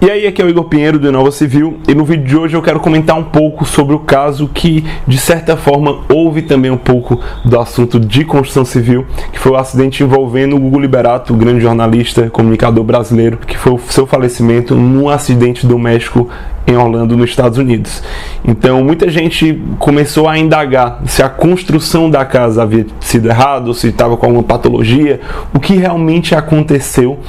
E aí, aqui é o Igor Pinheiro do Inova Civil, e no vídeo de hoje eu quero comentar um pouco sobre o caso que, de certa forma, houve também um pouco do assunto de construção civil, que foi o acidente envolvendo o Gugu Liberato, o grande jornalista, comunicador brasileiro, que foi o seu falecimento num acidente doméstico em Orlando, nos Estados Unidos. Então, muita gente começou a indagar se a construção da casa havia sido errada, ou se estava com alguma patologia, o que realmente aconteceu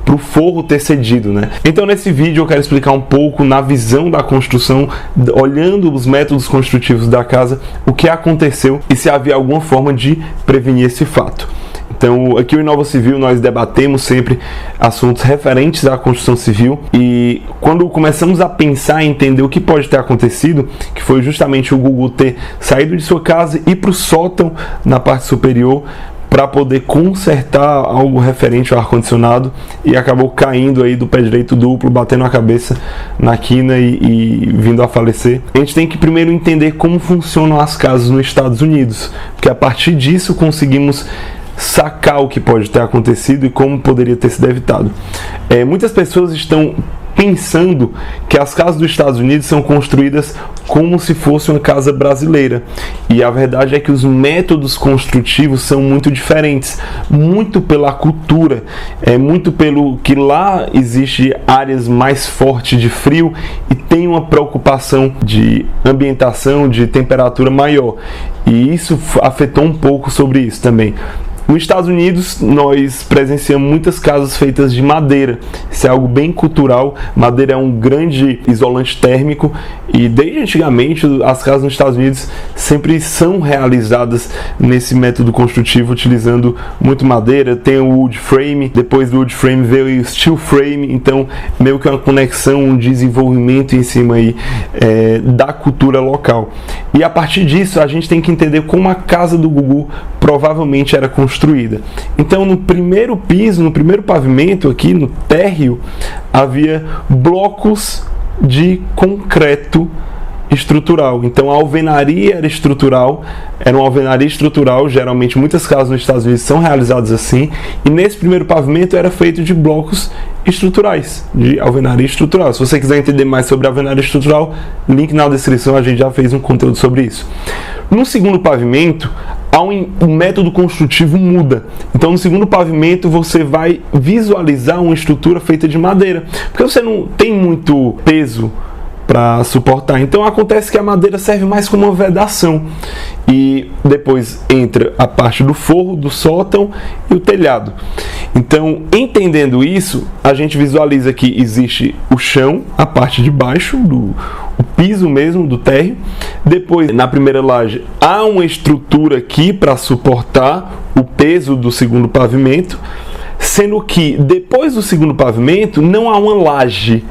para o forro ter cedido, né? Então, nesse vídeo eu quero explicar um pouco, na visão da construção, olhando os métodos construtivos da casa, o que aconteceu e se havia alguma forma de prevenir esse fato. Então, aqui no Inova Civil nós debatemos sempre assuntos referentes à construção civil, e quando começamos a pensar e entender o que pode ter acontecido, que foi justamente o Gugu ter saído de sua casa e ir para o sótão na parte superior para poder consertar algo referente ao ar-condicionado, e acabou caindo aí do pé direito duplo, batendo a cabeça na quina e vindo a falecer. A gente tem que primeiro entender como funcionam as casas nos Estados Unidos, porque a partir disso conseguimos sacar o que pode ter acontecido e como poderia ter sido evitado. Muitas pessoas estão pensando que as casas dos Estados Unidos são construídas como se fosse uma casa brasileira, e a verdade é que os métodos construtivos são muito diferentes, muito pela cultura, muito pelo que lá existe áreas mais fortes de frio e tem uma preocupação de ambientação, de temperatura maior, e isso afetou um pouco sobre isso também. Nos Estados Unidos, nós presenciamos muitas casas feitas de madeira. Isso é algo bem cultural. Madeira é um grande isolante térmico, e desde antigamente as casas nos Estados Unidos sempre são realizadas nesse método construtivo, utilizando muito madeira. Tem o wood frame, depois do wood frame veio o steel frame, então meio que uma conexão, um desenvolvimento em cima aí, da cultura local. E a partir disso a gente tem que entender como a casa do Gugu provavelmente era construída. Então, no primeiro piso, no primeiro pavimento aqui, no térreo, havia blocos de concreto estrutural. Então, a alvenaria era estrutural, era uma alvenaria estrutural. Geralmente muitas casas nos Estados Unidos são realizadas assim, e nesse primeiro pavimento era feito de blocos estruturais, de alvenaria estrutural. Se você quiser entender mais sobre alvenaria estrutural, link na descrição, a gente já fez um conteúdo sobre isso. No segundo pavimento, o método construtivo muda. Então, no segundo pavimento você vai visualizar uma estrutura feita de madeira, porque você não tem muito peso para suportar. Então acontece que a madeira serve mais como uma vedação, e depois entra a parte do forro, do sótão e o telhado. Então, entendendo isso, a gente visualiza que existe o chão, a parte de baixo, o piso mesmo do térreo. Depois, na primeira laje, há uma estrutura aqui para suportar o peso do segundo pavimento, sendo que depois do segundo pavimento não há uma laje,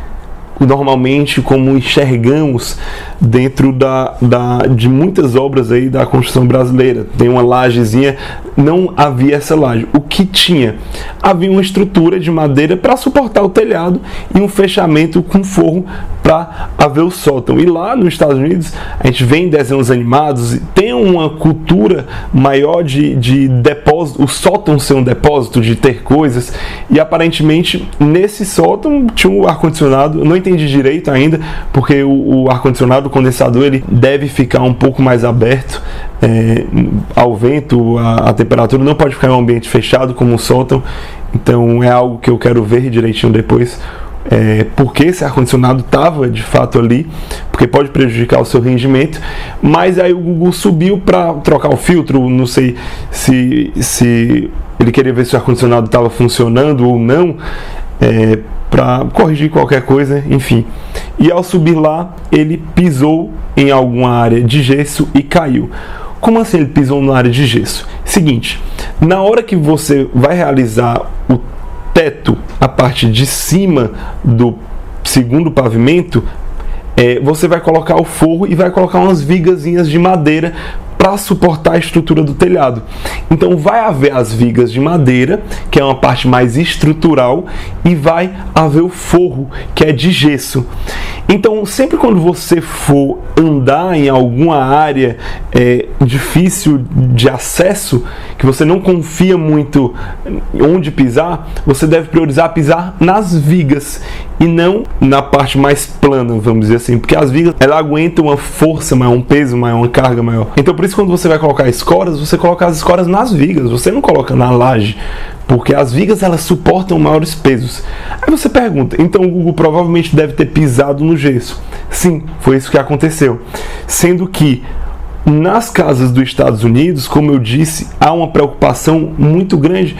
normalmente como enxergamos dentro de muitas obras aí da construção brasileira. Tem uma lajezinha, não havia essa laje. O que tinha? Havia uma estrutura de madeira para suportar o telhado e um fechamento com forro para haver o sótão. E lá nos Estados Unidos, a gente vê em desenhos animados, tem uma cultura maior de depósito, o sótão ser um depósito, de ter coisas, e aparentemente nesse sótão tinha um ar-condicionado. Eu não entendi direito ainda, porque o ar-condicionado, o condensador, ele deve ficar um pouco mais aberto ao vento, a temperatura não pode ficar em um ambiente fechado como um sótão. Então é algo que eu quero ver direitinho depois, porque esse ar-condicionado estava de fato ali, porque pode prejudicar o seu rendimento. Mas aí o Gugu subiu para trocar o filtro, não sei se ele queria ver se o ar-condicionado estava funcionando ou não, para corrigir qualquer coisa, enfim. E ao subir lá, ele pisou em alguma área de gesso e caiu. Como assim ele pisou na área de gesso? Seguinte, na hora que você vai realizar o teto, a parte de cima do segundo pavimento, você vai colocar o forro e vai colocar umas vigazinhas de madeira para suportar a estrutura do telhado. Então vai haver as vigas de madeira, que é uma parte mais estrutural, e vai haver o forro, que é de gesso. Então sempre quando você for andar em alguma área difícil de acesso, que você não confia muito onde pisar, você deve priorizar pisar nas vigas e não na parte mais plana, vamos dizer assim, porque as vigas ela aguentam uma força maior, um peso maior, uma carga maior. Então por isso quando você vai colocar escoras, você coloca as escoras nas vigas, você não coloca na laje, porque as vigas elas suportam maiores pesos. Aí você pergunta, então o Google provavelmente deve ter pisado no gesso. Sim, foi isso que aconteceu. Sendo que nas casas dos Estados Unidos, como eu disse, há uma preocupação muito grande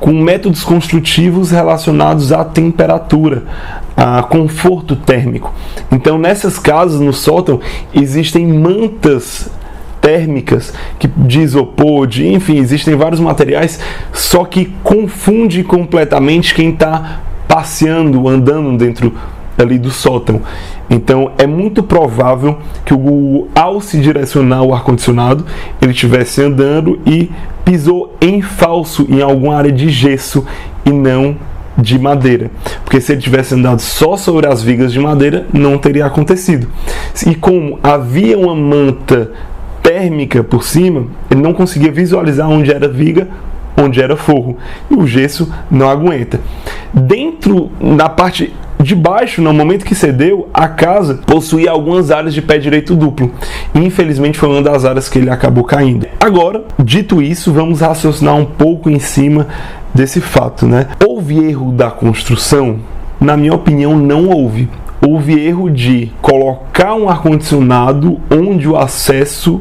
com métodos construtivos relacionados à temperatura, a conforto térmico. Então nessas casas, no sótão, existem mantas térmicas de isopor, enfim, existem vários materiais, só que confunde completamente quem está passeando, andando dentro ali do sótão. Então é muito provável que o Google, ao se direcionar ao ar-condicionado, ele estivesse andando e pisou em falso em alguma área de gesso e não de madeira, porque se ele tivesse andado só sobre as vigas de madeira, não teria acontecido. E como havia uma manta térmica por cima, ele não conseguia visualizar onde era viga, onde era forro, e o gesso não aguenta. Dentro, na parte de baixo, no momento que cedeu, a casa possuía algumas áreas de pé direito duplo. E, infelizmente, foi uma das áreas que ele acabou caindo. Agora, dito isso, vamos raciocinar um pouco em cima desse fato, né? Houve erro da construção? Na minha opinião, não houve. Houve erro de colocar um ar-condicionado onde o acesso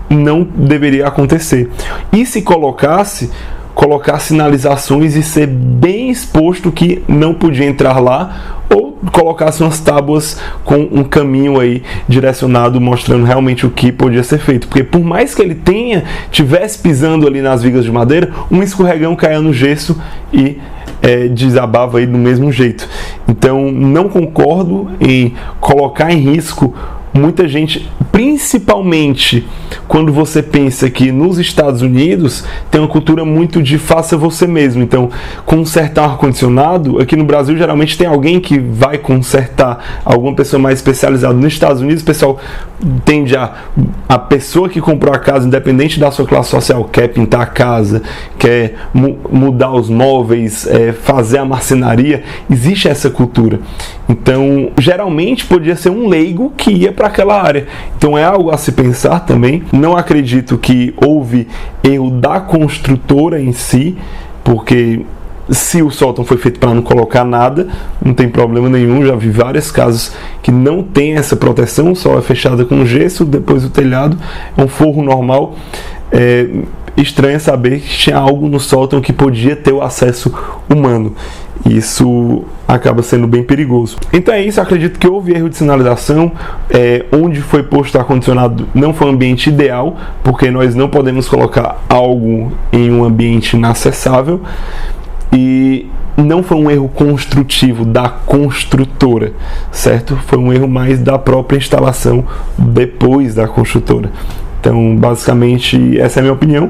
não deveria acontecer. E se colocar sinalizações e ser bem exposto que não podia entrar lá, ou colocasse umas tábuas com um caminho aí direcionado mostrando realmente o que podia ser feito, porque por mais que ele tivesse pisando ali nas vigas de madeira, um escorregão caía no gesso e desabava aí do mesmo jeito. Então não concordo em colocar em risco muita gente, principalmente quando você pensa que nos Estados Unidos tem uma cultura muito de faça você mesmo. Então, consertar ar-condicionado, aqui no Brasil geralmente tem alguém que vai consertar, alguma pessoa mais especializada. Nos Estados Unidos, o pessoal tende a pessoa que comprou a casa, independente da sua classe social, quer pintar a casa, quer mudar os móveis, fazer a marcenaria, existe essa cultura. Então, geralmente podia ser um leigo que ia para aquela área. Então é algo a se pensar também. Não acredito que houve erro da construtora em si, porque se o sótão foi feito para não colocar nada, não tem problema nenhum. Já vi várias casas que não tem essa proteção, só é fechada com gesso, depois o telhado é um forro normal. Estranho saber que tinha algo no sótão que podia ter o acesso humano. Isso acaba sendo bem perigoso. Então é isso, acredito que houve erro de sinalização. Onde foi posto o ar-condicionado não foi um ambiente ideal, porque nós não podemos colocar algo em um ambiente inacessável, e não foi um erro construtivo da construtora, certo? Foi um erro mais da própria instalação depois da construtora. Então, basicamente, essa é a minha opinião.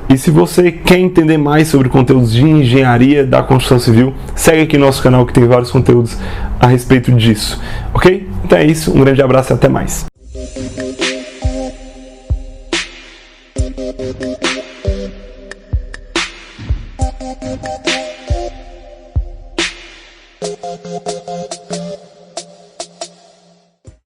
E se você quer entender mais sobre conteúdos de engenharia da construção civil, segue aqui no nosso canal que tem vários conteúdos a respeito disso, ok? Então é isso, um grande abraço e até mais.